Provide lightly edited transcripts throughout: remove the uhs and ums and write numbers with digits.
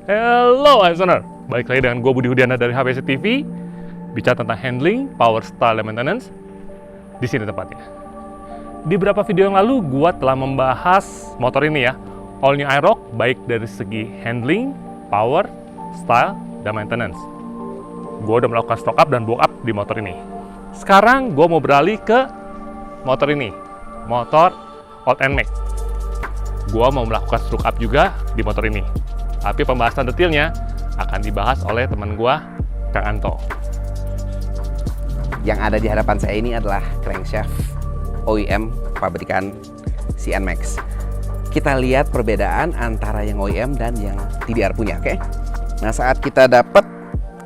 Hello Hypezoner, balik lagi dengan gue Budi Hudiana dari HPC TV. Bicara tentang handling, power, style, dan maintenance. Di sini tempatnya. Di beberapa video yang lalu gue telah membahas motor ini ya, all new Aerox, baik dari segi handling, power, style, dan maintenance. Gue udah melakukan stock up dan blow up di motor ini. Sekarang gue mau beralih ke motor ini, motor Old NMAX. Gue mau melakukan stock up juga di motor ini. Tapi pembahasan detailnya akan dibahas oleh teman gue, Kang Anto. Yang ada di hadapan saya ini adalah crankshaft OEM pabrikan si NMAX. Kita lihat perbedaan antara yang OEM dan yang TDR punya, oke? Nah, saat kita dapat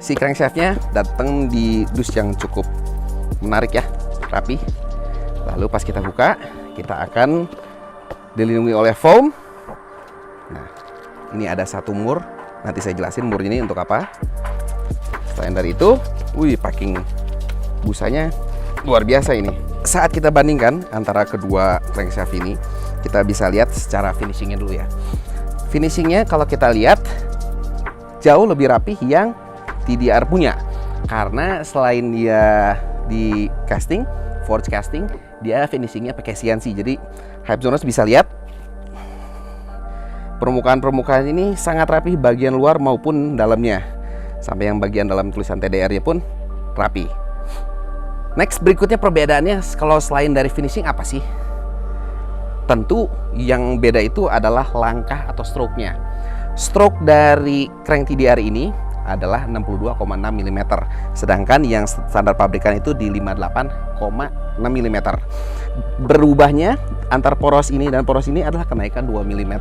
si crankshaftnya datang di dus yang cukup menarik ya, rapi. Lalu pas kita buka, kita akan dilindungi oleh foam. Nah, ini ada satu mur. Nanti saya jelasin mur ini untuk apa. Selain dari itu, packing busanya luar biasa ini. Saat kita bandingkan antara kedua crankshaft ini, kita bisa lihat secara finishingnya dulu ya. Finishingnya kalau kita lihat jauh lebih rapi yang TDR punya. Karena selain dia di casting, forge casting, dia finishingnya pakai CNC. Jadi Hypezoners bisa lihat permukaan ini sangat rapi bagian luar maupun dalamnya. Sampai yang bagian dalam tulisan TDR-nya pun rapi. Next, berikutnya perbedaannya kalau selain dari finishing apa sih? Tentu yang beda itu adalah langkah atau stroke-nya. Stroke dari crank TDR ini adalah 62,6 mm. Sedangkan yang standar pabrikan itu di 58,6 mm. Berubahnya antar poros ini dan poros ini adalah kenaikan 2 mm.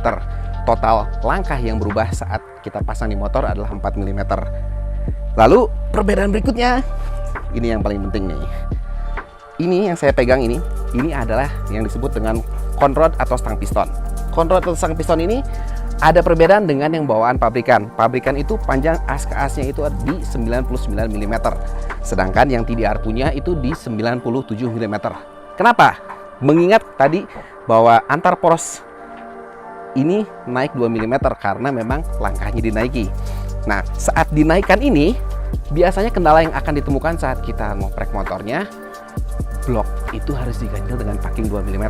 Total langkah yang berubah saat kita pasang di motor adalah 4 mm. Lalu perbedaan berikutnya, ini yang paling penting nih. Ini yang saya pegang ini adalah yang disebut dengan conrod atau stang piston. Conrod atau stang piston ini ada perbedaan dengan yang bawaan pabrikan. Pabrikan itu panjang as ke asnya itu di 99 mm. Sedangkan yang TDR punya itu di 97 mm. Kenapa? Mengingat tadi bahwa antar poros ini naik 2 mm karena memang langkahnya dinaiki. Nah, saat dinaikkan ini biasanya kendala yang akan ditemukan saat kita ngoprek motornya, blok itu harus diganjel dengan packing 2 mm.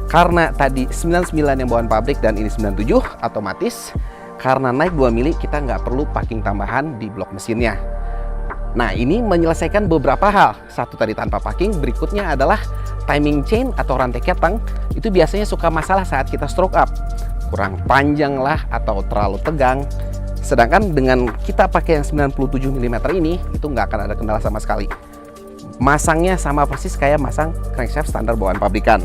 Karena tadi 99 yang bawaan pabrik dan ini 97, otomatis karena naik 2 mm kita nggak perlu packing tambahan di blok mesinnya. Nah, ini menyelesaikan beberapa hal. Satu tadi tanpa packing, berikutnya adalah timing chain atau rantai ketang. Itu biasanya suka masalah saat kita stroke up. Kurang panjang lah atau terlalu tegang. Sedangkan dengan kita pakai yang 97 mm ini, itu nggak akan ada kendala sama sekali. Masangnya sama persis kayak masang crankshaft standar bawaan pabrikan.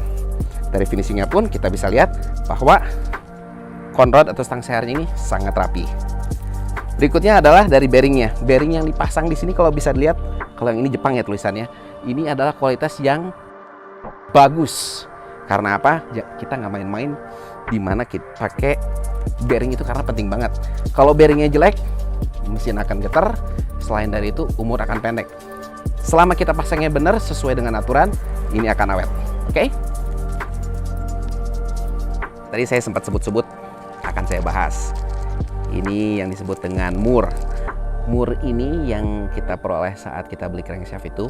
Dari finishingnya pun kita bisa lihat bahwa conrod atau stang sernya ini sangat rapi. Berikutnya adalah dari bearingnya. Bearing yang dipasang di sini kalau bisa dilihat, kalau yang ini Jepang ya tulisannya, ini adalah kualitas yang bagus. Karena apa? Kita nggak main-main di mana kita pakai bearing itu karena penting banget. Kalau bearingnya jelek, mesin akan getar. Selain dari itu, umur akan pendek. Selama kita pasangnya benar sesuai dengan aturan, ini akan awet. Oke? Tadi saya sempat sebut-sebut, akan saya bahas. Ini yang disebut dengan mur. Mur ini yang kita peroleh saat kita beli crankshaft itu,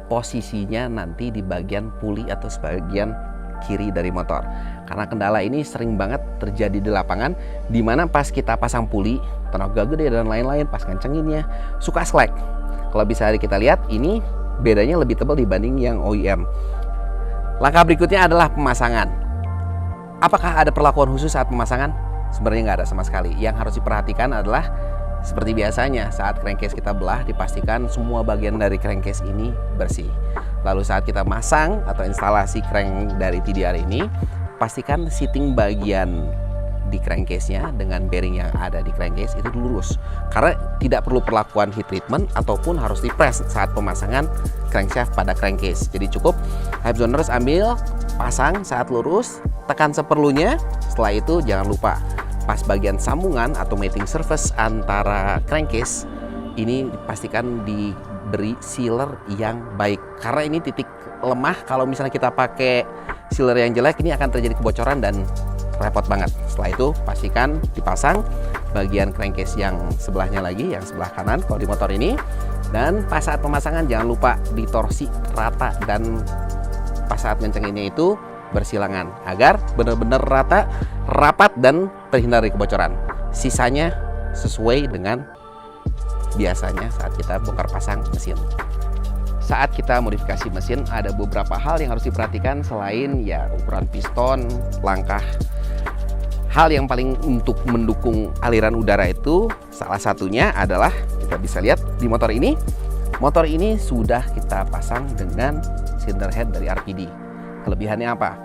posisinya nanti di bagian puli atau sebagian kiri dari motor. Karena kendala ini sering banget terjadi di lapangan, dimana pas kita pasang puli, tenaga gede dan lain-lain, pas ngencenginnya suka slack. Kalau bisa kita lihat, ini bedanya lebih tebal dibanding yang OEM. Langkah berikutnya adalah pemasangan. Apakah ada perlakuan khusus saat pemasangan? Sebenarnya nggak ada sama sekali. Yang harus diperhatikan adalah seperti biasanya saat crankcase kita belah, dipastikan semua bagian dari crankcase ini bersih. Lalu saat kita masang atau instalasi crank dari TDR ini, pastikan seating bagian di crankcase-nya dengan bearing yang ada di crankcase itu lurus. Karena tidak perlu perlakuan heat treatment ataupun harus di-press saat pemasangan crankshaft pada crankcase. Jadi cukup Hypezoners ambil, pasang saat lurus, tekan seperlunya. Setelah itu jangan lupa pas bagian sambungan atau mating surface antara crankcase ini dipastikan diberi sealer yang baik. Karena ini titik lemah, kalau misalnya kita pakai sealer yang jelek ini akan terjadi kebocoran dan repot banget. Setelah itu pastikan dipasang bagian crankcase yang sebelahnya lagi, yang sebelah kanan kalau di motor ini. Dan pas saat pemasangan jangan lupa ditorsi rata dan pas saat ngencenginnya itu bersilangan agar benar-benar rata, rapat dan terhindar dari kebocoran. Sisanya sesuai dengan biasanya saat kita bongkar pasang mesin. Saat kita modifikasi mesin ada beberapa hal yang harus diperhatikan selain ya ukuran piston, langkah. Hal yang paling untuk mendukung aliran udara itu salah satunya adalah kita bisa lihat di motor ini. Motor ini sudah kita pasang dengan cylinder head dari RPD. Kelebihannya apa?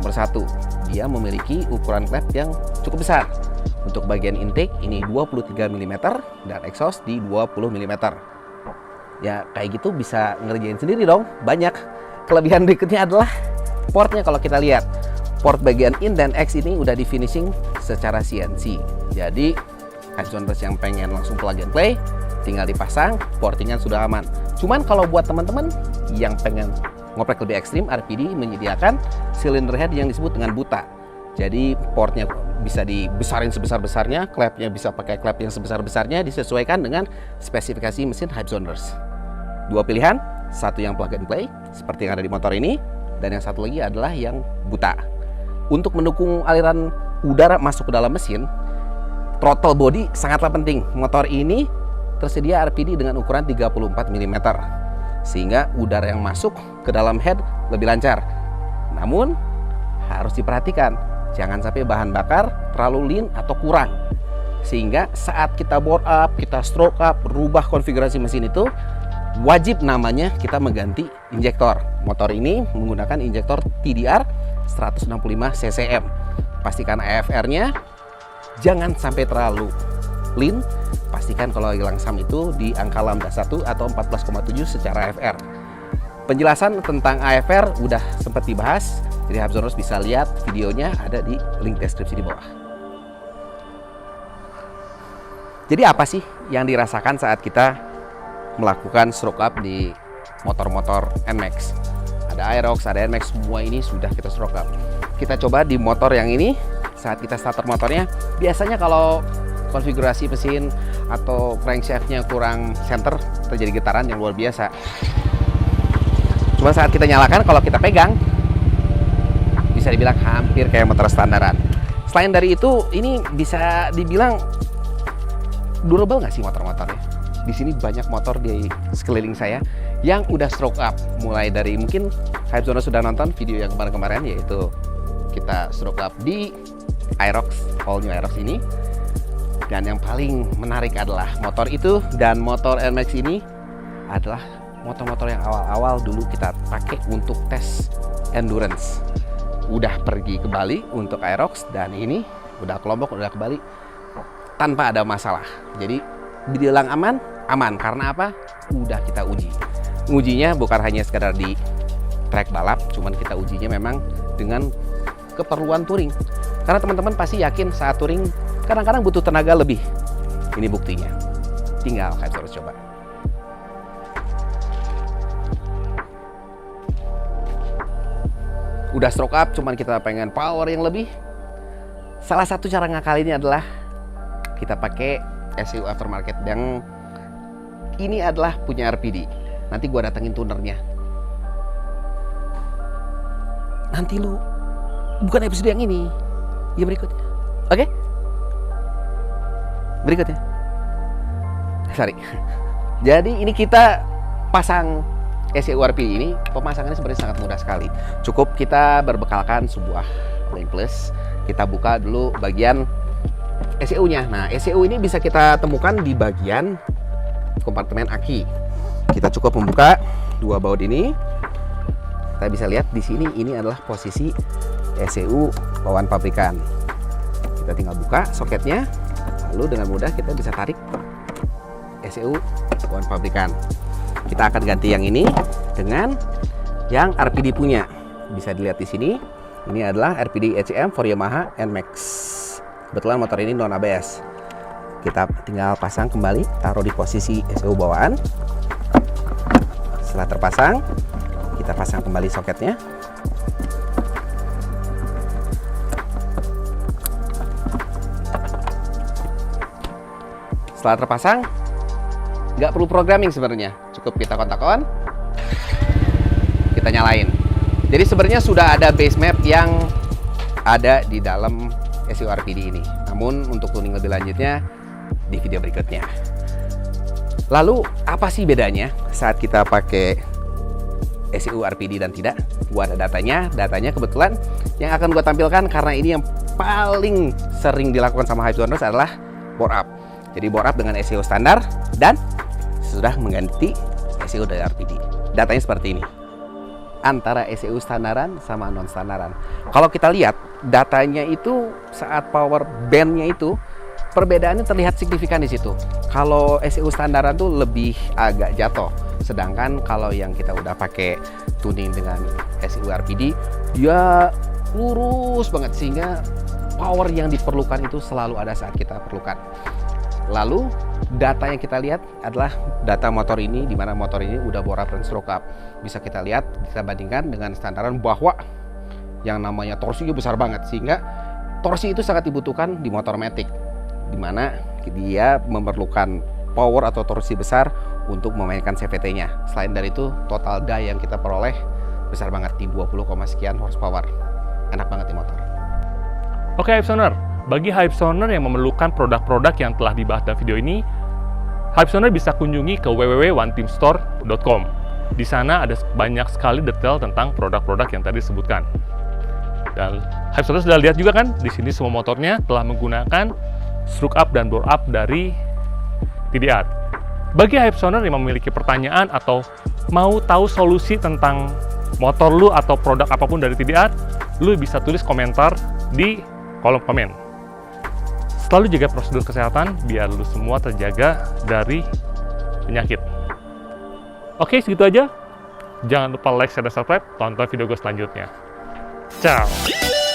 Nomor satu, dia memiliki ukuran klep yang cukup besar. Untuk bagian intake ini 23 mm dan exhaust di 20 mm. Ya kayak gitu bisa ngerjain sendiri dong, banyak. Kelebihan berikutnya adalah portnya. Kalau kita lihat port bagian in dan X ini udah di finishing secara CNC. Jadi Hypezoners yang pengen langsung plug and play tinggal dipasang, portingan sudah aman. Cuman kalau buat teman-teman yang pengen ngoprek lebih ekstrim, RPD menyediakan cylinder head yang disebut dengan buta. Jadi portnya bisa dibesarin sebesar-besarnya, klepnya bisa pakai klep yang sebesar-besarnya, disesuaikan dengan spesifikasi mesin Hypezoners. Dua pilihan, satu yang plug and play seperti yang ada di motor ini, dan yang satu lagi adalah yang buta. Untuk mendukung aliran udara masuk ke dalam mesin, throttle body sangatlah penting. Motor ini tersedia RPD dengan ukuran 34 mm, sehingga udara yang masuk ke dalam head lebih lancar. Namun harus diperhatikan, jangan sampai bahan bakar terlalu lean atau kurang, sehingga saat kita bore up, kita stroke up, rubah konfigurasi mesin itu wajib namanya kita mengganti injektor. Motor ini menggunakan injektor TDR 165 CCM. Pastikan AFR-nya jangan sampai terlalu lean. Pastikan kalau hilang SAM itu di angka lambda 1 atau 14,7 secara AFR. Penjelasan tentang AFR udah sempat dibahas, jadi Hypezoners bisa lihat videonya ada di link deskripsi di bawah. Jadi apa sih yang dirasakan saat kita melakukan stroke up di motor-motor NMAX? Ada Aerox, ada NMAX, semua ini sudah kita stroke up. Kita coba di motor yang ini, saat kita starter motornya, biasanya kalau konfigurasi mesin atau crankshaftnya kurang center, terjadi getaran yang luar biasa. Cuma saat kita nyalakan, kalau kita pegang, bisa dibilang hampir kayak motor standaran. Selain dari itu, ini bisa dibilang durable nggak sih motor-motornya? Di sini banyak motor di sekeliling saya yang udah stroke up. Mulai dari mungkin Hypezoners sudah nonton video yang kemarin-kemarin, yaitu kita stroke up di Aerox, all new Aerox ini. Dan yang paling menarik adalah motor itu dan motor NMAX ini adalah motor-motor yang awal-awal dulu kita pakai untuk tes endurance. Udah pergi ke Bali untuk Aerox, dan ini udah ke Lombok, udah ke Bali tanpa ada masalah. Jadi dibilang aman, aman. Karena apa? Udah kita uji. Ngujinya bukan hanya sekedar di track balap, cuman kita ujinya memang dengan keperluan touring. Karena teman-teman pasti yakin saat touring kadang-kadang butuh tenaga lebih. Ini buktinya. Tinggal Hypezoners coba. Udah stroke up, cuman kita pengen power yang lebih. Salah satu cara ngakalinnya adalah kita pakai SEU aftermarket yang ini adalah punya RPD. Nanti gua datengin tunernya. Nanti lu bukan episode yang ini, ya berikutnya. Oke? Berikutnya. Sorry. Jadi ini kita pasang SEU RPD ini, pemasangannya sebenarnya sangat mudah sekali. Cukup kita berbekalkan sebuah Lane Plus. Kita buka dulu bagian SEU-nya. Nah, SEU ini bisa kita temukan di bagian kompartemen aki. Kita cukup membuka dua baut ini. Kita bisa lihat di sini ini adalah posisi SEU bawaan pabrikan. Kita tinggal buka soketnya, lalu dengan mudah kita bisa tarik SEU bawaan pabrikan. Kita akan ganti yang ini dengan yang RPD punya. Bisa dilihat di sini. Ini adalah RPD ECM for Yamaha NMAX. Kebetulan motor ini non ABS. Kita tinggal pasang kembali, taruh di posisi SEU bawaan. Setelah terpasang, kita pasang kembali soketnya. Setelah terpasang, nggak perlu programming sebenarnya. Cukup kita kontak on, kita nyalain. Jadi sebenarnya sudah ada base map yang ada di dalam ECU RPD ini. Namun untuk tuning lebih lanjutnya di video berikutnya. Lalu apa sih bedanya saat kita pakai ECU RPD dan tidak? Gua ada datanya. Datanya kebetulan yang akan gua tampilkan karena ini yang paling sering dilakukan sama Hypesoners adalah bore up. Jadi bore up dengan ECU standar dan sudah mengganti ECU dari RPD. Datanya seperti ini. Antara ECU standaran sama non standaran. Kalau kita lihat datanya itu saat power bandnya itu perbedaannya terlihat signifikan di situ. Kalau ECU standaran tuh lebih agak jatuh. Sedangkan kalau yang kita udah pakai tuning dengan ECU RPD, dia lurus banget sehingga power yang diperlukan itu selalu ada saat kita perlukan. Lalu data yang kita lihat adalah data motor ini, di mana motor ini udah bore up dan stroke up. Bisa kita lihat, kita bandingkan dengan standaran bahwa yang namanya torsinya besar banget, sehingga torsi itu sangat dibutuhkan di motor matic, di mana dia memerlukan power atau torsi besar untuk memainkan CVT-nya. Selain dari itu, total daya yang kita peroleh besar banget di 20, sekian horsepower. Enak banget di motor. Oke, Hypesoner. Bagi Hypesoner yang memerlukan produk-produk yang telah dibahas dalam video ini, Hypesoner bisa kunjungi ke www.oneteamstore.com. Di sana ada banyak sekali detail tentang produk-produk yang tadi disebutkan. Dan Hypesoner sudah lihat juga kan, di sini semua motornya telah menggunakan stroke up dan bore up dari TDR. Bagi Hypesoner yang memiliki pertanyaan atau mau tahu solusi tentang motor lu atau produk apapun dari TDR, lu bisa tulis komentar di kolom komen. Selalu jaga prosedur kesehatan biar lu semua terjaga dari penyakit. Oke, segitu aja. Jangan lupa like, share, dan subscribe. Tonton video gue selanjutnya. Ciao!